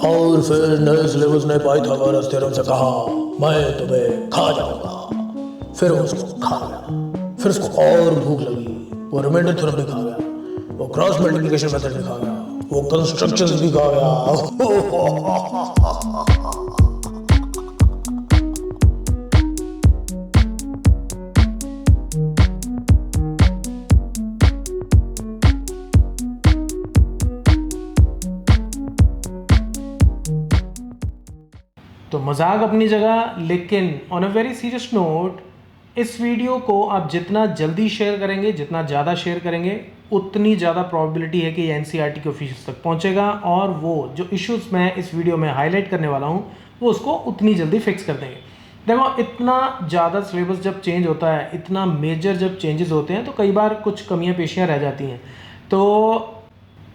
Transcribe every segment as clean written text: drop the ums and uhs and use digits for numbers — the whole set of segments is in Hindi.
और फिर नए सिलेबस ने पाइथागोरस थ्योरम से कहा मैं तुम्हें खा जाऊंगा। फिर वो उसको खा गया। फिर उसको और भूख लगी, वो रिमाइंडर थ्योरम भी खा गया, वो क्रॉस मल्टीप्लिकेशन मेथड भी खा गया, वो कंस्ट्रक्शंस भी खा गया। तो मजाक अपनी जगह, लेकिन on a very serious note, इस वीडियो को आप जितना जल्दी शेयर करेंगे, जितना ज़्यादा शेयर करेंगे, उतनी ज़्यादा प्रोबेबिलिटी है कि ये एनसीईआरटी के ऑफिशियल्स तक पहुंचेगा और वो जो इश्यूज मैं इस वीडियो में हाईलाइट करने वाला हूं वो उसको उतनी जल्दी फिक्स कर देंगे। देखो, इतना ज़्यादा सिलेबस जब चेंज होता है, इतना मेजर जब चेंजेस होते हैं, तो कई बार कुछ कमियां पेशियां रह जाती हैं। तो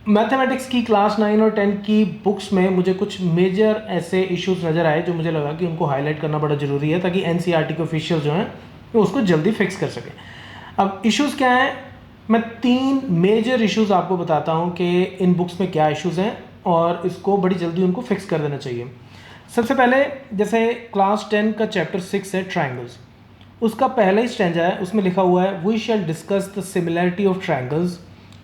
मैथमेटिक्स की क्लास 9 और 10 की बुक्स में मुझे कुछ मेजर ऐसे इश्यूज नज़र आए जो मुझे लगा कि उनको हाईलाइट करना बड़ा ज़रूरी है, ताकि एनसीईआरटी के ऑफिशियल जो हैं वो उसको जल्दी फिक्स कर सकें। अब इश्यूज़ क्या हैं, मैं 3 मेजर इश्यूज़ आपको बताता हूँ कि इन बुक्स में क्या इश्यूज़ हैं और इसको बड़ी जल्दी उनको फिक्स कर देना चाहिए। सबसे पहले, जैसे क्लास 10 का चैप्टर 6 है ट्रायंगल्स, उसका पहला ही स्टैंजा है, उसमें लिखा हुआ है we shall discuss the similarity of triangles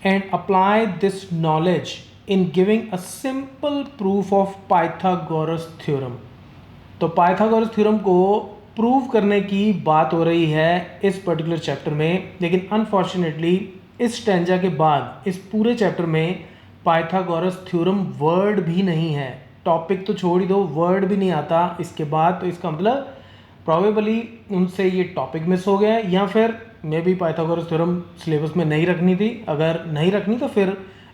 and apply this knowledge in giving a simple proof of Pythagoras theorem। तो पाइथागोरस थ्योरम को प्रूव करने की बात हो रही है इस पर्टिकुलर चैप्टर में, लेकिन अनफॉर्चुनेटली इस स्टैंजा के बाद इस पूरे चैप्टर में पाइथागोरस थ्योरम वर्ड भी नहीं है। टॉपिक तो छोड़ ही दो, वर्ड भी नहीं आता इसके बाद। तो इसका मतलब प्रॉबेबली उनसे ये टॉपिक मिस हो गया है, या फिर may be Pythagoras theorem syllabus में नहीं रखनी थी। अगर नहीं रखनी तो फिर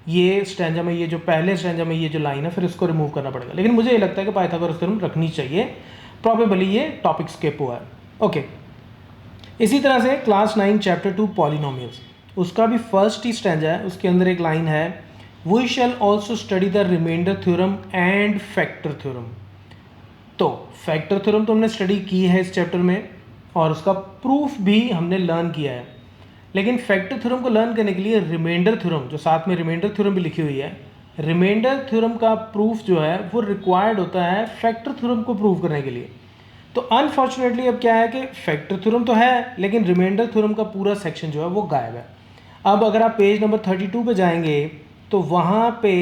ये स्टैंजा में, ये जो पहले स्टैंजा में ये जो लाइन है, फिर इसको रिमूव करना पड़ेगा। लेकिन मुझे ये लगता है कि पाइथागोरस थ्योरम रखनी चाहिए, प्रॉबेबली ये टॉपिक स्किप हुआ है। ओके, इसी तरह से क्लास 9 चैप्टर 2 पॉलिनोमियल्स, उसका भी फर्स्ट ही स्टैंजा है, उसके अंदर एक लाइन है we shall also study the remainder theorem and factor theorem. तो फैक्टर थ्योरम तो हमने स्टडी की है इस चैप्टर में और उसका प्रूफ भी हमने लर्न किया है, लेकिन फैक्टर थ्योरम को लर्न करने के लिए रिमाइंडर थ्योरम, जो साथ में रिमाइंडर थ्योरम भी लिखी हुई है, रिमाइंडर थ्योरम का प्रूफ जो है वो रिक्वायर्ड होता है फैक्टर थ्योरम को प्रूव करने के लिए। तो अनफॉर्चुनेटली अब क्या है कि फैक्टर थ्योरम तो है, लेकिन रिमाइंडर थ्योरम का पूरा सेक्शन जो है वो गायब है। अब अगर आप पेज नंबर 32 पे जाएंगे तो वहाँ पे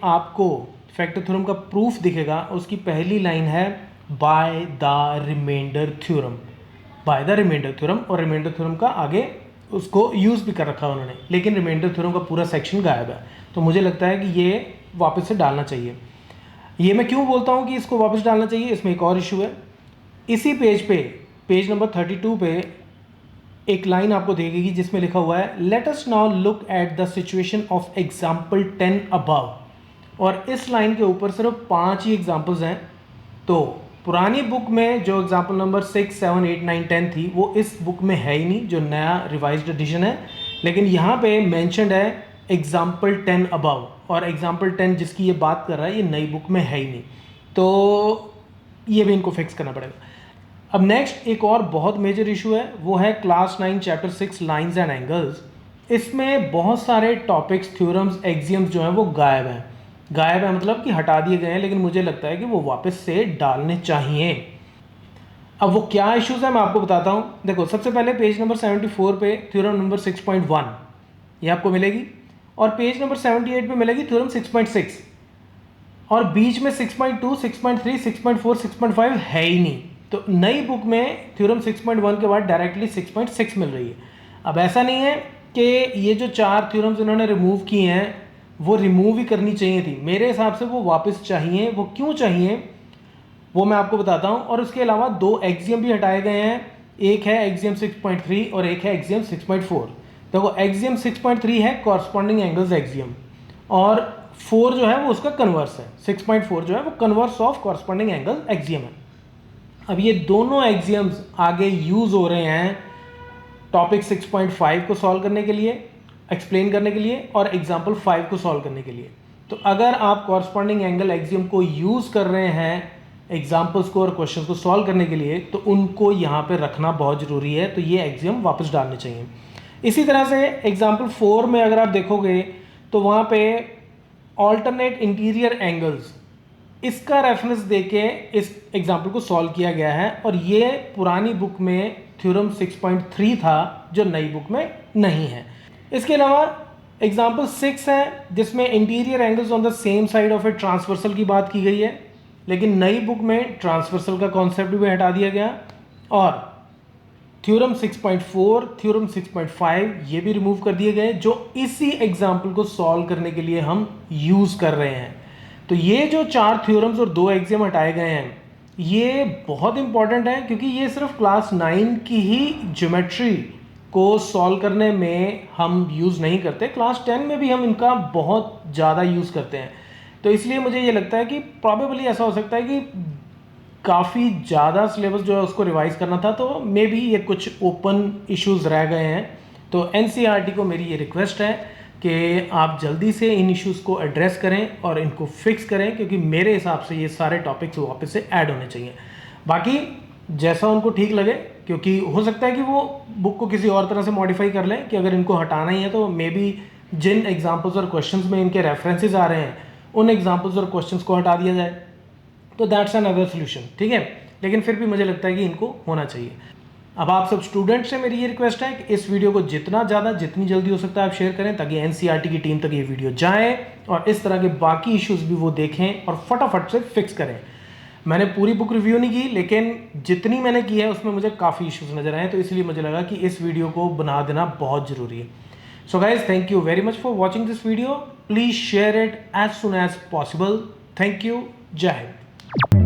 आपको फैक्टर थ्योरम का प्रूफ दिखेगा। उसकी पहली लाइन है by the remainder theorem, by the remainder theorem, और रिमाइंडर थ्योरम का आगे उसको यूज़ भी कर रखा है उन्होंने, लेकिन रिमाइंडर थ्योरम का पूरा सेक्शन गायब है। तो मुझे लगता है कि ये वापस से डालना चाहिए। ये मैं क्यों बोलता हूँ कि इसको वापस डालना चाहिए, इसमें एक और इशू है। इसी पेज पे, पेज नंबर 32 पे एक लाइन आपको दिखेगी जिसमें लिखा हुआ है let us now look at the situation of example 10 above, और इस लाइन के ऊपर सिर्फ 5 ही एग्जाम्पल्स हैं। तो पुरानी बुक में जो एग्जाम्पल नंबर 6, 7, 8, 9, 10 थी वो इस बुक में है ही नहीं, जो नया रिवाइज्ड एडिशन है, लेकिन यहाँ पे मेंशन्ड है एग्जाम्पल 10 अबव, और एग्जाम्पल 10 जिसकी ये बात कर रहा है ये नई बुक में है ही नहीं। तो ये भी इनको फिक्स करना पड़ेगा। अब नेक्स्ट एक और बहुत मेजर इशू है, वो है class 9 chapter 6 lines and angles. इसमें बहुत सारे टॉपिक्स, थ्योरम्स, एक्सियम्स जो हैं वो गायब हैं। गायब है मतलब कि हटा दिए गए हैं, लेकिन मुझे लगता है कि वो वापस से डालने चाहिए। अब वो क्या इश्यूज है मैं आपको बताता हूँ। देखो, सबसे पहले पेज नंबर 74 पे थ्योरम नंबर 6.1 ये आपको मिलेगी, और पेज नंबर 78 पे मिलेगी थ्योरम 6.6, और बीच में 6.2, 6.3, 6.4, 6.5 है ही नहीं। तो नई बुक में थ्योरम 6.1 के बाद डायरेक्टली 6.6 मिल रही है। अब ऐसा नहीं है कि ये जो 4 थ्योरम्स इन्होंने रिमूव किए हैं वो रिमूव ही करनी चाहिए थी, मेरे हिसाब से वो वापस चाहिए। वो क्यों चाहिए वो मैं आपको बताता हूँ। और उसके अलावा 2 एक्सियम भी हटाए गए हैं, एक है एक्सियम 6.3 और एक है एक्सियम 6.4। देखो, एक्सियम 6.3 है कॉरस्पॉन्डिंग एंगल्स एक्सियम, और 4 जो है वो उसका कन्वर्स है। 6.4 जो है वो converse of corresponding angle axiom है। अब ये दोनों एक्सियम्स आगे यूज़ हो रहे हैं टॉपिक 6.5 को सॉल्व करने के लिए, एक्सप्लेन करने के लिए, और एग्जाम्पल 5 को सॉल्व करने के लिए। तो अगर आप कॉरस्पॉन्डिंग एंगल एक्सियम को यूज़ कर रहे हैं एग्जाम्पल्स को और क्वेश्चन को सॉल्व करने के लिए, तो उनको यहाँ पे रखना बहुत ज़रूरी है। तो ये एक्सियम वापस डालने चाहिए। इसी तरह से एग्जाम्पल 4 में अगर आप देखोगे तो वहाँ पे ऑल्टरनेट इंटीरियर एंगल्स, इसका रेफरेंस देके इस एग्जाम्पल को सॉल्व किया गया है, और ये पुरानी बुक में थ्योरम 6.3 था जो नई बुक में नहीं है। इसके अलावा एग्जाम्पल 6 है जिसमें interior angles on the same side of a transversal की बात की गई है, लेकिन नई बुक में ट्रांसवर्सल का कॉन्सेप्ट भी हटा दिया गया, और थ्योरम 6.4, थ्योरम 6.5 ये भी रिमूव कर दिए गए जो इसी एग्जाम्पल को सॉल्व करने के लिए हम यूज़ कर रहे हैं। तो ये जो 4 थ्योरम्स और 2 एग्जाम हटाए गए हैं ये बहुत इंपॉर्टेंट है, क्योंकि ये सिर्फ क्लास 9 की ही ज्योमेट्री को सॉल्व करने में हम यूज़ नहीं करते, क्लास 10 में भी हम इनका बहुत ज़्यादा यूज़ करते हैं। तो इसलिए मुझे ये लगता है कि प्रॉबेबली ऐसा हो सकता है कि काफ़ी ज़्यादा सिलेबस जो है उसको रिवाइज करना था, तो मे बी ये कुछ ओपन इश्यूज़ रह गए हैं। तो एनसीईआरटी को मेरी ये रिक्वेस्ट है कि आप जल्दी से इन इश्यूज़ को एड्रेस करें और इनको फिक्स करें, क्योंकि मेरे हिसाब से ये सारे टॉपिक्स वापस से ऐड होने चाहिए। बाकी जैसा उनको ठीक लगे, क्योंकि हो सकता है कि वो बुक को किसी और तरह से मॉडिफाई कर लें कि अगर इनको हटाना ही है तो मे बी जिन एग्जाम्पल्स और क्वेश्चंस में इनके रेफरेंसेस आ रहे हैं उन एग्जाम्पल्स और क्वेश्चंस को हटा दिया जाए, तो दैट्स एन अदर सोल्यूशन, ठीक है। लेकिन फिर भी मुझे लगता है कि इनको होना चाहिए। अब आप सब स्टूडेंट से मेरी ये रिक्वेस्ट है कि इस वीडियो को जितना ज़्यादा जितनी जल्दी हो सकता है आप शेयर करें, ताकि एनसीईआरटी की टीम तक ये वीडियो जाए और इस तरह के बाकी इश्यूज़ भी वो देखें और फटाफट से फिक्स करें। मैंने पूरी बुक रिव्यू नहीं की, लेकिन जितनी मैंने की है उसमें मुझे काफ़ी इश्यूज़ नज़र आए, तो इसलिए मुझे लगा कि इस वीडियो को बना देना बहुत ज़रूरी है। So guys, thank you very much for watching this video. Please share it as soon as possible. Thank you. जय हिंद।